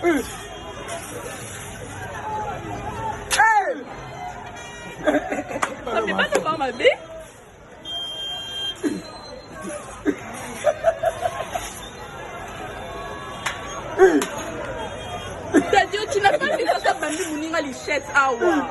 Ça fait pas de voir ma bille. C'est-à-dire tu n'as pas vu que ça bandit mouninga les chaises awa.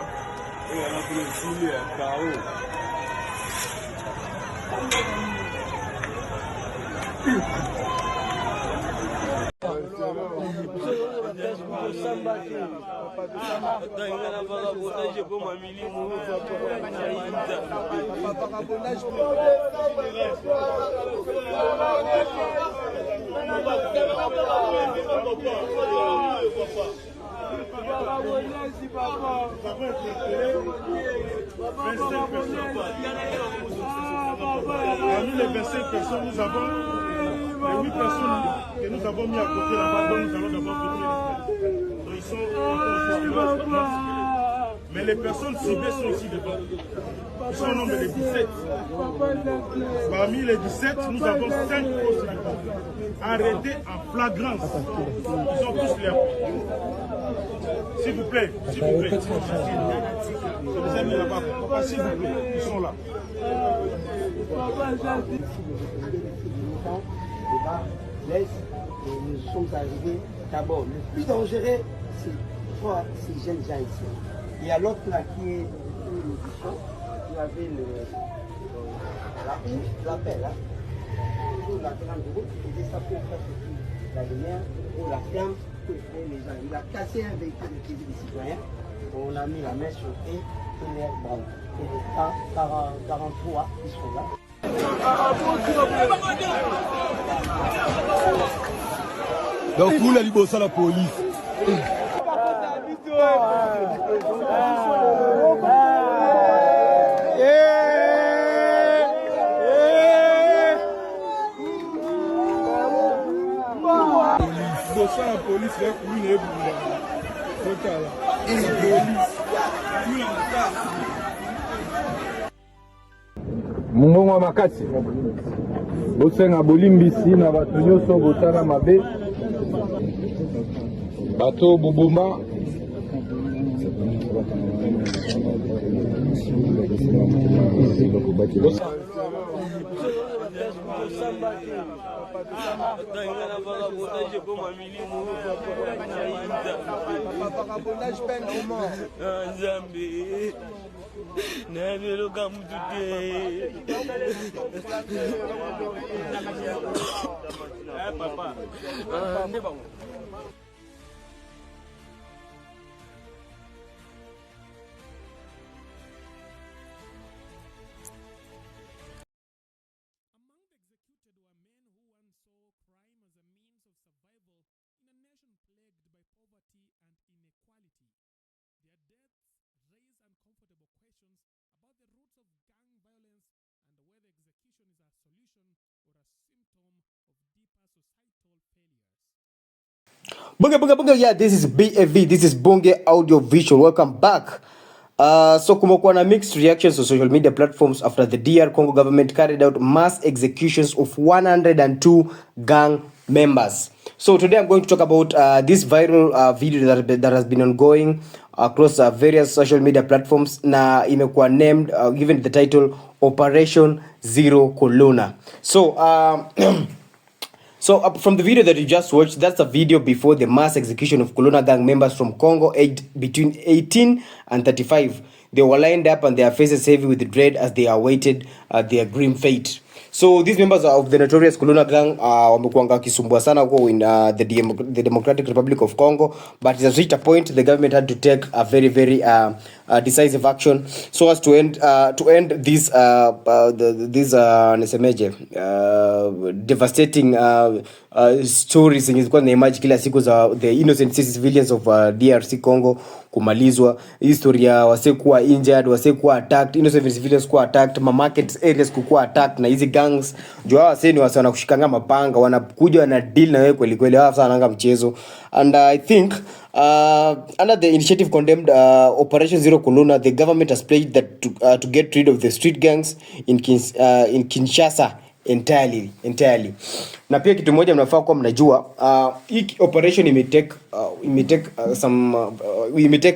Parmi les 25 personnes, nous avons les 8 personnes que nous avons mis à côté là-bas, donc nous allons d'abord venir. Donc ils sont encore. Mais les personnes ciblées sont ici devant. Ils sont au nombre de 17. Parmi les 17, nous avons 5 faux arrêtés en flagrance. Ils sont tous là. S'il vous plaît, s'il vous plaît. Je les ai mis là-bas. Papa, s'il vous plaît, ils sont là. Nous sommes arrivés d'abord. Le plus dangereux, c'est toi, ces jeunes gens ici. Il y a l'autre là qui est une édition, qui avait la pelle, la grande route, et ça peut faire la lumière ou la flamme que font les gens. Il a cassé un véhicule des citoyens, on a mis la main sur eux, et les bandes. Et les 43 qui sont là. Donc où la libosa la police? La police là pour une Mungongo makasi bosenga bolimbisi na bato nyonso botala mabe bato bobomba Bunge, yeah, this is BAV, this is Bunge Audio Visual. Welcome back. So kumekuwa na mixed reactions on social media platforms after the DR Congo government carried out mass executions of 102 gang members. So today I'm going to talk about this viral video that has been ongoing across various social media platforms. Na imekuwa named, given the title Operation Zero Kuluna. So So from the video that you just watched, that's a video before the mass execution of Kuluna gang members from Congo aged between 18 and 35. They were lined up and their faces heavy with dread as they awaited their grim fate. So these members of the notorious Kuluna gang wamekuanga kisumbua sana huko in the Democratic Republic of Congo, but it has reached a point the government had to take a very decisive action so as to end this devastating stories zenye zilikuwa zinaemerge kila siku za the innocent civilians of DRC Congo kumalizwa. Historia wasekuwa injured, wasekuwa attacked, innocent civilians kuwa attacked, market areas kuwa attacked na hizi gangs. Jua waseni wana kushikanga mapanga, wanakuja wana deal na wewe kweli kweli, hawa sana mchezo. And I think under the initiative condemned Operation Zero Kuluna, the government has pledged that to get rid of the street gangs in Kinshasa entirely. Na pia kitu moja mnafaa kuwa mnajua, hii operation imetake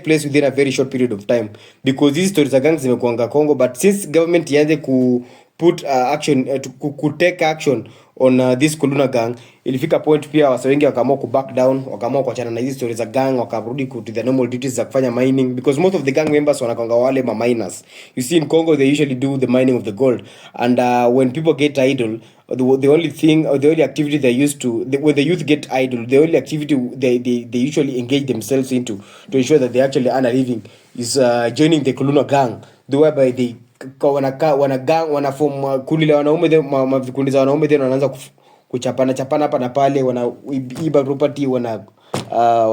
place within a very short period of time, because these stories za gangs zimekuanga Congo, but since government ianze ku put action to take action on this Kuluna gang, ilifika point pia wasa wengi wakaamua ku back down, wakaamua kuachana na hizi stories za gang, wakarudi to the normal duties za kufanya mining, because most of the gang members wanakonga wale ma miners. You see in Congo they usually do the mining of the gold, and when people get idle, the only thing or the only activity they used to when the youth get idle, the only activity they usually engage themselves into to ensure that they actually earn a living is joining the Kuluna gang, the whereby they wana form kundi la wanaume, vikundi za wanaume, then wanaanza kuchapana hapa na pale, wanaiba property, wana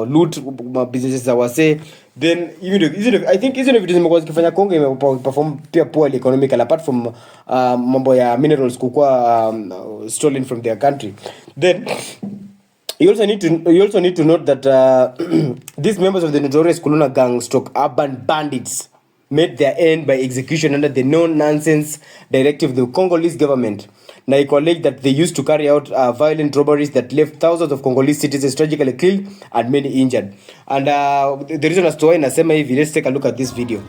loot businesses za wase. Then I think hizo vitu zimekuwa zikifanya Congo imeperform pia poorly economically, apart from mambo ya minerals kukua stolen from their country. Then you also need to note that these members of the notorious Kuluna gang urban bandits made their end by execution under the no-nonsense directive of the Congolese government. Now, I college that they used to carry out violent robberies that left thousands of Congolese citizens tragically killed and many injured. And the reason as to why nasema hivi, let's take a look at this video.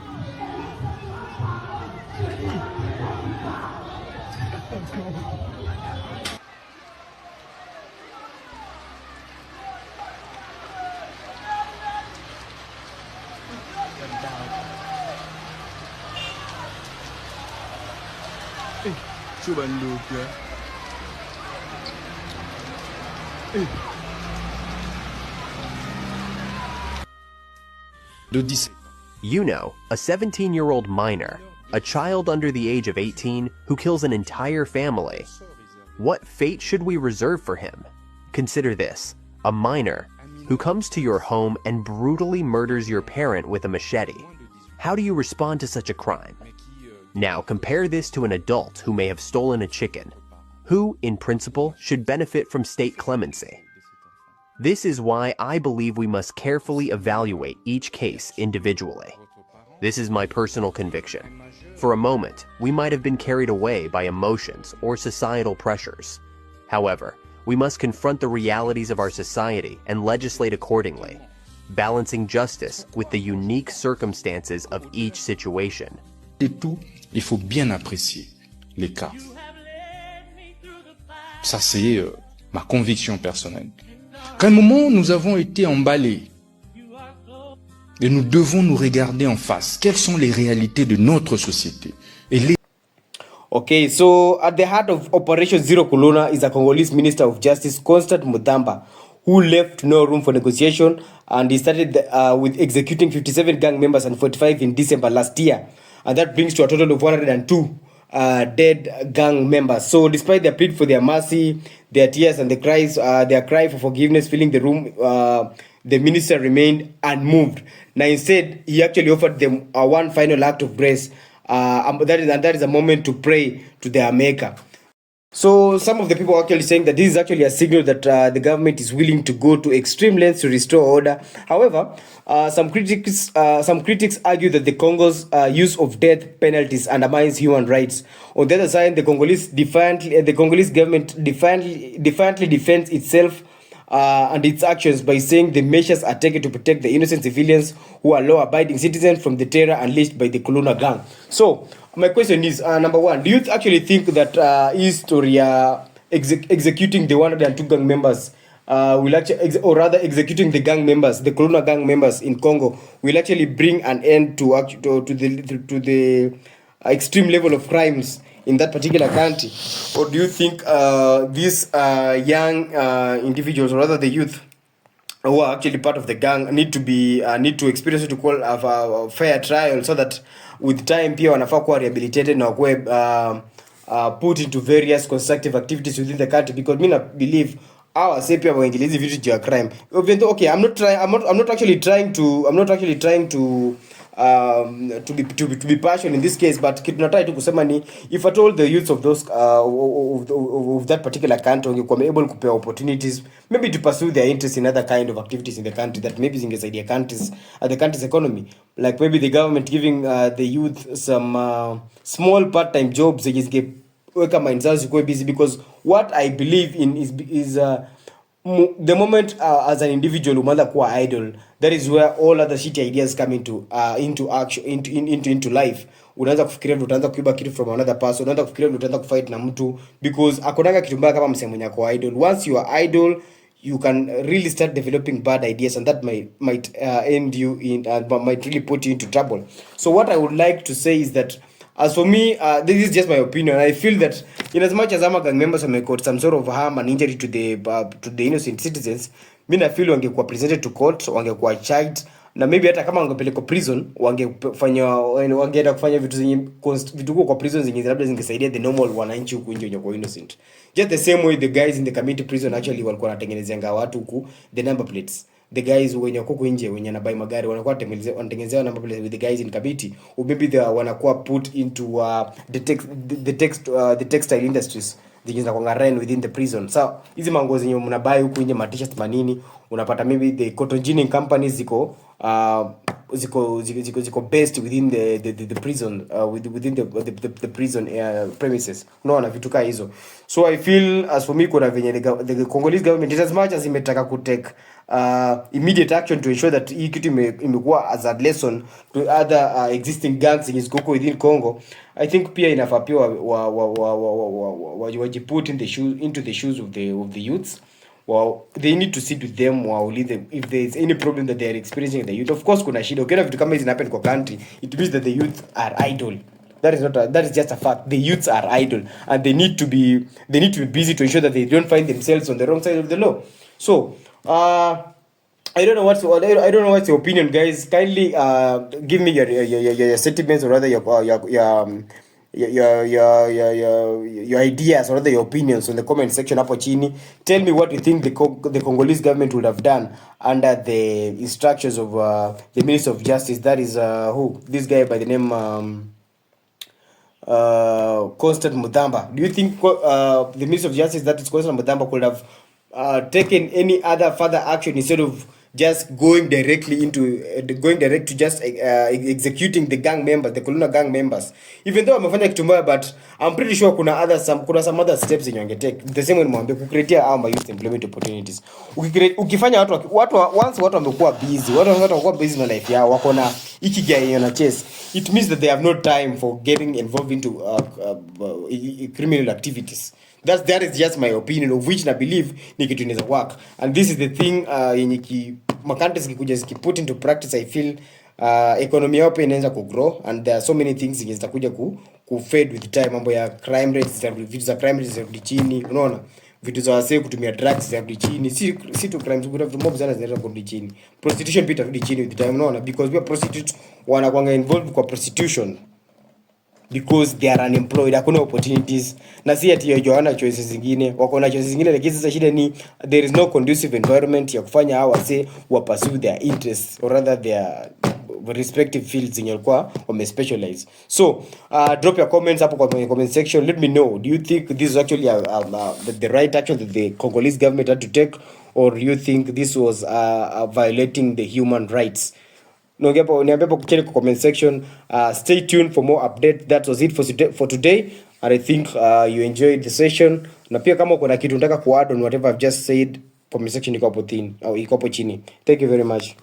You know, a 17-year-old minor, a child under the age of 18 who kills an entire family. What fate should we reserve for him? Consider this, a minor who comes to your home and brutally murders your parent with a machete. How do you respond to such a crime? Now compare this to an adult who may have stolen a chicken, who, in principle, should benefit from state clemency. This is why I believe we must carefully evaluate each case individually. This is my personal conviction. For a moment, we might have been carried away by emotions or societal pressures. However, we must confront the realities of our society and legislate accordingly, balancing justice with the unique circumstances of each situation. Et tout, il faut bien apprécier les cas. Ça, c'est ma conviction personnelle. Qu'à un moment, nous avons été emballés et nous devons nous regarder en face. Quelles sont les réalités de notre société? Okay, so at the heart of Operation Zero Kuluna is a Congolese Minister of Justice, Constant Muthamba, who left no room for negotiation, and he started with executing 57 gang members and 45 in December last year. And that brings to a total of 102 dead gang members. So despite their plea for their mercy, their tears and their cry for forgiveness filling the room, the minister remained unmoved. Now instead, he actually offered them one final act of grace. That is a moment to pray to their maker. So some of the people are actually saying that this is actually a signal that the government is willing to go to extreme lengths to restore order. However, some critics argue that the Congo's use of death penalties undermines human rights. On the other side, the Congolese government defiantly defends itself and its actions by saying the measures are taken to protect the innocent civilians who are law-abiding citizens from the terror unleashed by the Kuluna gang. So my question is, number one, do you actually think that executing the 102 gang members will actually, or rather executing the gang members, the Kuluna gang members in Congo, will actually bring an end to the extreme level of crimes in that particular country? Or do you think these young individuals, or rather the youth who are actually part of the gang, need to experience what you call a fair trial, so that with time pia wanafaa kuwa rehabilitated na kuwe put into various constructive activities within the country? Because me believe our say pia waingilia hizi vitu juu crime. Even though, okay, I'm not actually trying to be passionate in this case, but kitu nataka tu kusema ni, if at all the youths of those of that particular country wangekuwa able kupewa opportunities maybe to pursue their interest in other kind of activities in the country that maybe zingesaidia the country's economy, like maybe the government giving the youth some small part-time jobs zinge weka mind zao zikuwe busy, because what I believe in is the moment as an individual umeanza kuwa idle, that is where all other shit ideas come into action, into life. Unaanza kufikiria vile utaanza kuiba kitu from another person, unaanza kufikiria vile utaanza kufight na mtu, because akonanga kitu mbaya kama msemo nyako idle. Once you are idle, you can really start developing bad ideas, and that might end you in might really put you into trouble. So what I would like to say is that, as for me, this is just my opinion. I feel that in as much as gang members have caused some sort of harm and injury to the innocent citizens, I feel wangekuwa presented to court, wangekuwa charged, na maybe hata kama wangepelekwa prison, wangeenda kufanya vitu kwa prison zenye labda zingesaidia the normal wananchi huku nje wenye kwa innocent. Just the same way the guys in the community prison actually walikuwa wanatengenezea watu huku the number plates. The guys wenye huko nje wenye anabai magari wanakuwa wanatengenezea number plates with the guys in committee, or maybe they wanakuwa put into the textile industries zingine kwa run within the prison. So hizi mango zenye mnabai huko nje, ma t-shirt manini, unapata maybe the cotton ginning companies ziko based within the prison, within the prison premises. Unaona vitu kama hizo. So I feel, as for me, kuna venye the Congolese government is as much as imetaka ku take immediate action to ensure that hii kitu imekuwa as a lesson to other existing gangs in Congo within Congo. I think pia inafaa pia wajiput into the shoes of the youths. Well, they need to sit with them if there is any problem that they are experiencing in the youth. Of course, kuna shida. Ukiona vitu kama hizi happen kwa country, it means that the youth are idle. That is just a fact. The youths are idle, and they need to be busy to ensure that they don't find themselves on the wrong side of the law. So, I don't know what's your opinion, guys. Kindly give me your sentiments, or rather your ideas, or rather your opinions on the comment section hapo chini. Tell me what you think the Congolese government would have done under the instructions of the Minister of Justice. That is this guy by the name Constant Muthamba. Do you think the Minister of Justice, that is Constant Muthamba, could have taken any other further action instead of just going direct to just executing the gang members, the Kuluna gang members? Even though amefanya kitu mbaya, but I'm pretty sure kuna some other steps in you take. The same way mwambie kucreate youth employment opportunities. Ukifanya watu once watu wamekuwa busy, watu wamekuwa busy na life yao, wako na ikigai na chase, it means that they have no time for getting involved into criminal activities. That is just my opinion, of which I believe ni kitu inaweza work. And this is the thing yenye countries kikuja put into practice. I feel economy yao pia inaanza grow, and there are so many things zenye zitakuja ku fade with time. Mambo ya crime rates, vitu za crime rates zirudi chini, unaona vitu za wasee kutumia drugs zirudi chini, si tu crimes, kuna vitu mob sana zinaweza kurudi chini. Prostitution pia itarudi chini with time, unaona, because we are prostitutes wanakuanga involved kwa prostitution because they are unemployed, hakuna opportunities, na si ati yojoana choices zingine, wako na choices zingine, lakini sasa shida ni there is no conducive environment ya kufanya hawa wase wa pursue their interests, or rather their respective fields in your specialize. So drop your comments up in the comment section. Let me know, do you think this is actually the right action that the Congolese government had to take, or do you think this was violating the human rights? Niambie hapo kwa comment section. Stay tuned for more update. That was it for today, and I think you enjoyed the session. Na pia kama uko na kitu unataka ku add on whatever I've just said, comment section iko hapo chini. Thank you very much.